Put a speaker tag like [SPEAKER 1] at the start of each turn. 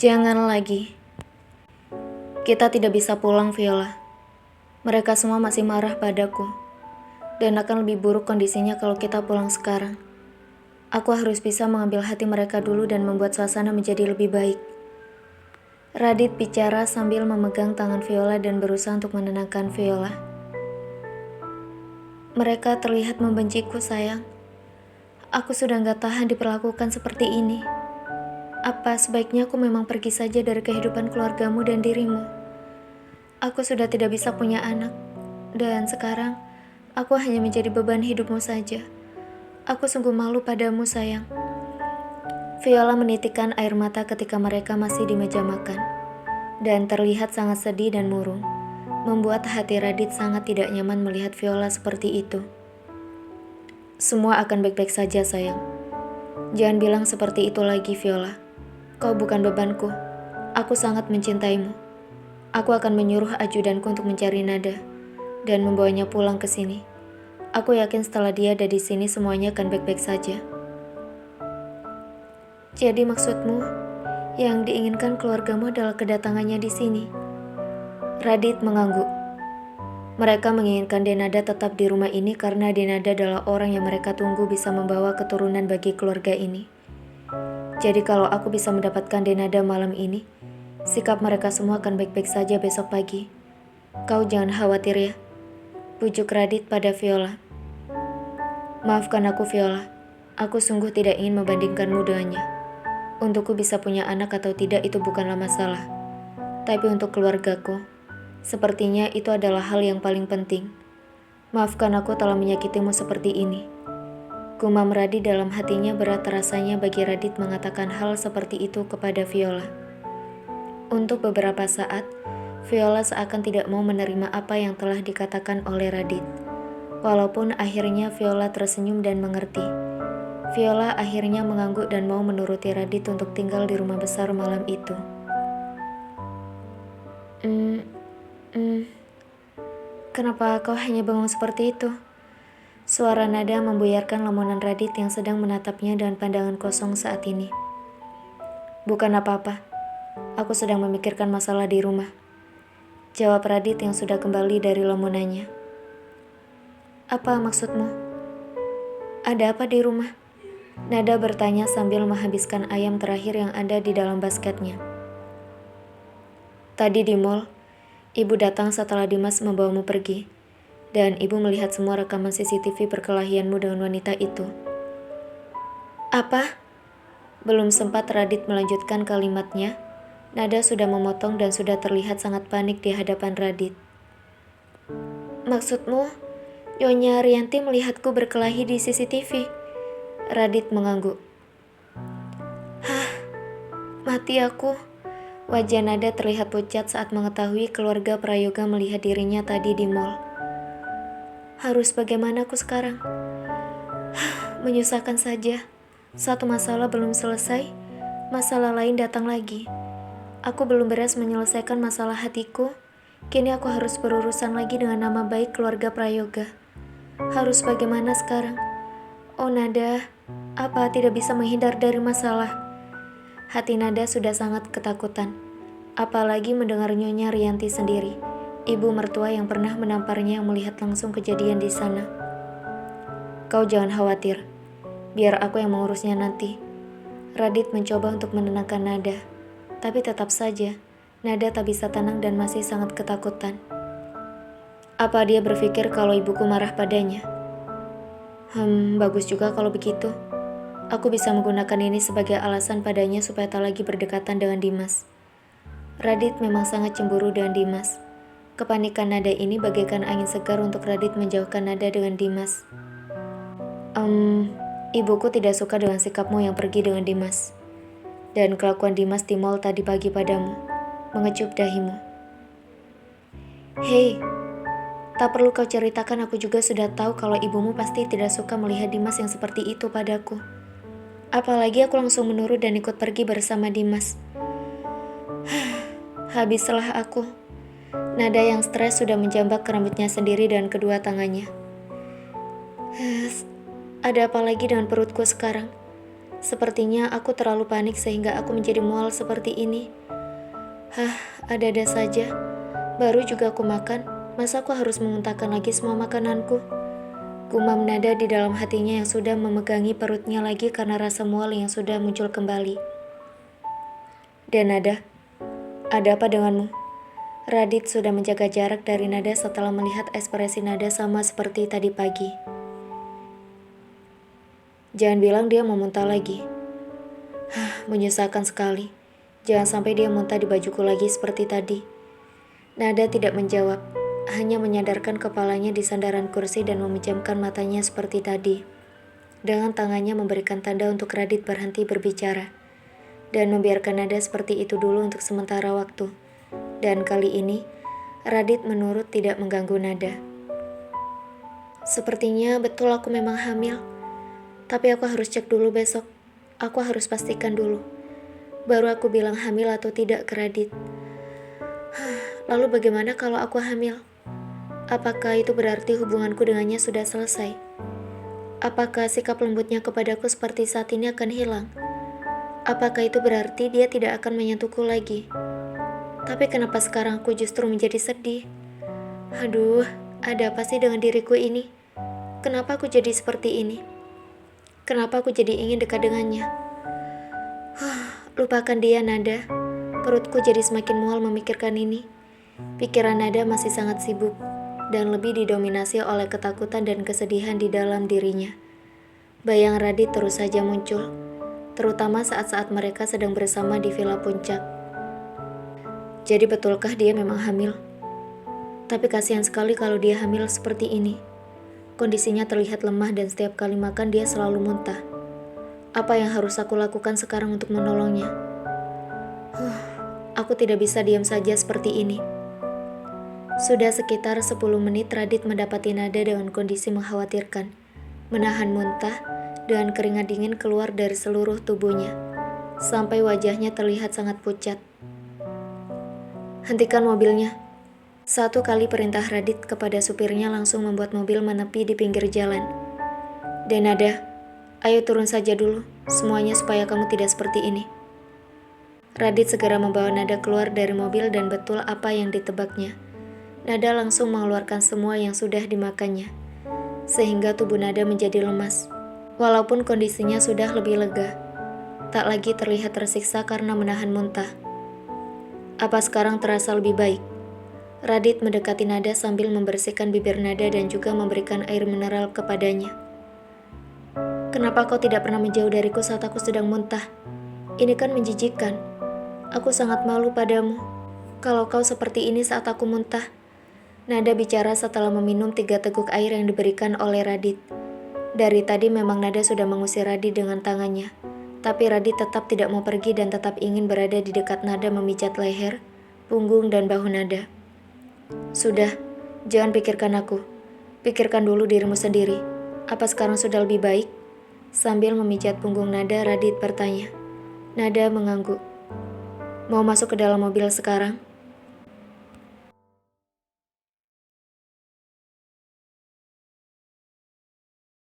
[SPEAKER 1] Jangan lagi. Kita tidak bisa pulang, Viola. Mereka semua masih marah padaku. Dan akan lebih buruk kondisinya kalau kita pulang sekarang. Aku harus bisa mengambil hati mereka dulu dan membuat suasana menjadi lebih baik. Radit bicara sambil memegang tangan Viola dan berusaha untuk menenangkan Viola. Mereka terlihat membenciku, sayang. Aku sudah gak tahan diperlakukan seperti ini. Apa sebaiknya aku memang pergi saja dari kehidupan keluargamu dan dirimu? Aku sudah tidak bisa punya anak. Dan sekarang, aku hanya menjadi beban hidupmu saja. Aku sungguh malu padamu, sayang. Viola menitikkan air mata ketika mereka masih di meja makan. Dan terlihat sangat sedih dan murung. Membuat hati Radit sangat tidak nyaman melihat Viola seperti itu. Semua akan baik-baik saja, sayang. Jangan bilang seperti itu lagi, Viola. Kau bukan bebanku. Aku sangat mencintaimu. Aku akan menyuruh ajudanku untuk mencari Nada dan membawanya pulang ke sini. Aku yakin setelah dia ada di sini semuanya akan baik-baik saja. Jadi maksudmu, yang diinginkan keluargamu adalah kedatangannya di sini? Radit mengangguk. Mereka menginginkan Denada tetap di rumah ini karena Denada adalah orang yang mereka tunggu bisa membawa keturunan bagi keluarga ini. Jadi kalau aku bisa mendapatkan Denada malam ini, sikap mereka semua akan baik-baik saja besok pagi. Kau jangan khawatir ya, pujuk Radit pada Viola. Maafkan aku, Viola. Aku sungguh tidak ingin membandingkanmu dengannya. Untukku bisa punya anak atau tidak itu bukanlah masalah. Tapi untuk keluargaku, sepertinya itu adalah hal yang paling penting. Maafkan aku telah menyakitimu seperti ini. Gumam Radit dalam hatinya berat rasanya bagi Radit mengatakan hal seperti itu kepada Viola. Untuk beberapa saat, Viola seakan tidak mau menerima apa yang telah dikatakan oleh Radit. Walaupun akhirnya Viola tersenyum dan mengerti. Viola akhirnya mengangguk dan mau menuruti Radit untuk tinggal di rumah besar malam itu. Kenapa kau hanya bengong seperti itu? Suara Nada membuyarkan lamunan Radit yang sedang menatapnya dengan pandangan kosong saat ini. Bukan apa-apa. Aku sedang memikirkan masalah di rumah. Jawab Radit yang sudah kembali dari lamunannya. Apa maksudmu? Ada apa di rumah? Nada bertanya sambil menghabiskan ayam terakhir yang ada di dalam basketnya. Tadi di mall, ibu datang setelah Dimas membawamu pergi. Dan ibu melihat semua rekaman CCTV perkelahianmu dengan wanita itu. Apa? Belum sempat Radit melanjutkan kalimatnya, Nada sudah memotong dan sudah terlihat sangat panik di hadapan Radit. Maksudmu, Nyonya Rianti melihatku berkelahi di CCTV? Radit mengangguk. Hah, mati aku. Wajah Nada terlihat pucat saat mengetahui keluarga Prayoga melihat dirinya tadi di mall. Harus bagaimana aku sekarang? Menyusahkan saja. Satu masalah belum selesai, masalah lain datang lagi. Aku belum beres menyelesaikan masalah hatiku. Kini aku harus berurusan lagi dengan nama baik keluarga Prayoga. Harus bagaimana sekarang? Oh Nada, apa tidak bisa menghindar dari masalah? Hati Nada sudah sangat ketakutan. Apalagi mendengar Nyonya Rianti sendiri, ibu mertua yang pernah menamparnya yang melihat langsung kejadian di sana. Kau jangan khawatir, biar aku yang mengurusnya nanti. Radit mencoba untuk menenangkan Nada, tapi tetap saja, Nada tak bisa tenang dan masih sangat ketakutan. Apa dia berpikir kalau ibuku marah padanya? Bagus juga kalau begitu. Aku bisa menggunakan ini sebagai alasan padanya supaya tak lagi berdekatan dengan Dimas. Radit memang sangat cemburu dengan Dimas. Kepanikan Nada ini bagaikan angin segar untuk Radit menjauhkan Nada dengan Dimas. Ibuku tidak suka dengan sikapmu yang pergi dengan Dimas. Dan kelakuan Dimas di mall tadi pagi padamu. Mengecup dahimu. Hei, tak perlu kau ceritakan, aku juga sudah tahu kalau ibumu pasti tidak suka melihat Dimas yang seperti itu padaku. Apalagi aku langsung menurut dan ikut pergi bersama Dimas. Habislah aku. Nada yang stres sudah menjambak ke rambutnya sendiri dan kedua tangannya. Ada apa lagi dengan perutku sekarang? Sepertinya aku terlalu panik sehingga aku menjadi mual seperti ini. Ada-ada saja. Baru juga aku makan, masa aku harus memuntahkan lagi semua makananku? Gumam Nada di dalam hatinya yang sudah memegangi perutnya lagi karena rasa mual yang sudah muncul kembali. Dan Nada, ada apa denganmu? Radit sudah menjaga jarak dari Nada setelah melihat ekspresi Nada sama seperti tadi pagi. Jangan bilang dia mau muntah lagi. Menyusahkan sekali. Jangan sampai dia muntah di bajuku lagi seperti tadi. Nada tidak menjawab, hanya menyadarkan kepalanya di sandaran kursi dan memejamkan matanya seperti tadi. Dengan tangannya memberikan tanda untuk Radit berhenti berbicara. Dan membiarkan Nada seperti itu dulu untuk sementara waktu. Dan kali ini, Radit menurut tidak mengganggu Nada. Sepertinya betul aku memang hamil. Tapi aku harus cek dulu besok. Aku harus pastikan dulu. Baru aku bilang hamil atau tidak ke Radit. Lalu bagaimana kalau aku hamil? Apakah itu berarti hubunganku dengannya sudah selesai? Apakah sikap lembutnya kepadaku seperti saat ini akan hilang? Apakah itu berarti dia tidak akan menyentuhku lagi? Tapi kenapa sekarang aku justru menjadi sedih? Aduh, ada apa sih dengan diriku ini? Kenapa aku jadi seperti ini? Kenapa aku jadi ingin dekat dengannya? Lupakan dia, Nada. Perutku jadi semakin mual memikirkan ini. Pikiran Nada masih sangat sibuk dan lebih didominasi oleh ketakutan dan kesedihan di dalam dirinya. Bayang Radit terus saja muncul, terutama saat-saat mereka sedang bersama di Villa Puncak. Jadi betulkah dia memang hamil? Tapi kasihan sekali kalau dia hamil seperti ini. Kondisinya terlihat lemah dan setiap kali makan dia selalu muntah. Apa yang harus aku lakukan sekarang untuk menolongnya? Aku tidak bisa diam saja seperti ini. Sudah sekitar 10 menit Radit mendapati Nada dengan kondisi mengkhawatirkan. Menahan muntah dan keringat dingin keluar dari seluruh tubuhnya. Sampai wajahnya terlihat sangat pucat. Hentikan mobilnya. Satu kali perintah Radit kepada supirnya langsung membuat mobil menepi di pinggir jalan. Dan Nada, ayo turun saja dulu, semuanya supaya kamu tidak seperti ini. Radit segera membawa Nada keluar dari mobil dan betul apa yang ditebaknya. Nada langsung mengeluarkan semua yang sudah dimakannya, sehingga tubuh Nada menjadi lemas. Walaupun kondisinya sudah lebih lega, tak lagi terlihat tersiksa karena menahan muntah. Apa sekarang terasa lebih baik? Radit mendekati Nada sambil membersihkan bibir Nada dan juga memberikan air mineral kepadanya. Kenapa kau tidak pernah menjauh dariku saat aku sedang muntah? Ini kan menjijikkan. Aku sangat malu padamu. Kalau kau seperti ini saat aku muntah. Nada bicara setelah meminum 3 teguk air yang diberikan oleh Radit. Dari tadi memang Nada sudah mengusir Radit dengan tangannya. Tapi Radit tetap tidak mau pergi dan tetap ingin berada di dekat Nada memijat leher, punggung, dan bahu Nada. Sudah, jangan pikirkan aku. Pikirkan dulu dirimu sendiri. Apa sekarang sudah lebih baik? Sambil memijat punggung Nada, Radit bertanya. Nada mengangguk. Mau masuk ke dalam mobil sekarang?